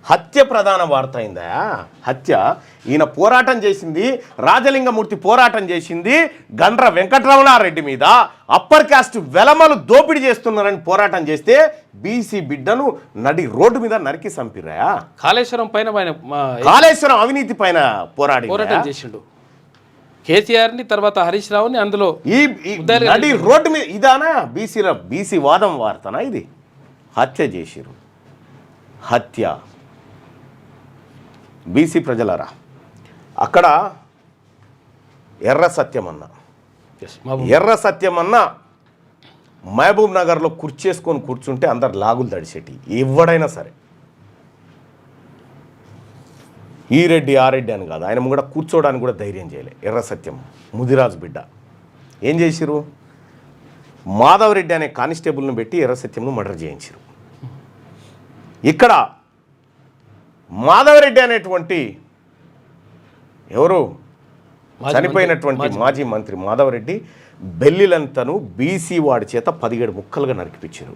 హత్య ప్రధాన వార్త అయిందా? హత్య. ఈయన పోరాటం చేసింది, రాజలింగమూర్తి పోరాటం చేసింది గండ్ర వెంకటరమణారెడ్డి మీద. అప్పర్ క్యాస్ట్ వెలమలు దోపిడీ చేస్తున్నారని పోరాటం చేస్తే బీసీ బిడ్డను నడి రోడ్డు మీద నరికి చంపిరా. కాళేశ్వరం పైన కాళేశ్వరం అవినీతి పైన పోరాటం చేసిండు కేసీఆర్ని, తర్వాత హరీష్ రావుని. అందులో ఈ నడి రోడ్డు మీద ఇదానా బీసీ వాదం వార్తనా ఇది? హత్య చేసిరు. హత్య. బీసీ ప్రజలరా, అక్కడ ఎర్ర సత్యమన్న మహబూబ్ నగర్లో కుర్చేసుకొని కూర్చుంటే అందరు లాగులు తడిసేటి. ఎవడైనా సరే, ఈ రెడ్డి ఆ రెడ్డి అని కాదు, ఆయన కూడా కూర్చోవడానికి కూడా ధైర్యం చేయలే. ఎర్ర సత్యం ముదిరాజు బిడ్డ. ఏం చేసిరు? మాధవరెడ్డి అనే కానిస్టేబుల్ను పెట్టి ఎర్ర సత్యంను మర్డర్ చేయించారు. ఇక్కడ మాధవరెడ్డి అనేటువంటి ఎవరు చనిపోయినటువంటి మాజీ మంత్రి మాధవరెడ్డి బెల్లిలంతను బీసీ వాడి చేత 17 ముక్కలుగా నరికిపించారు.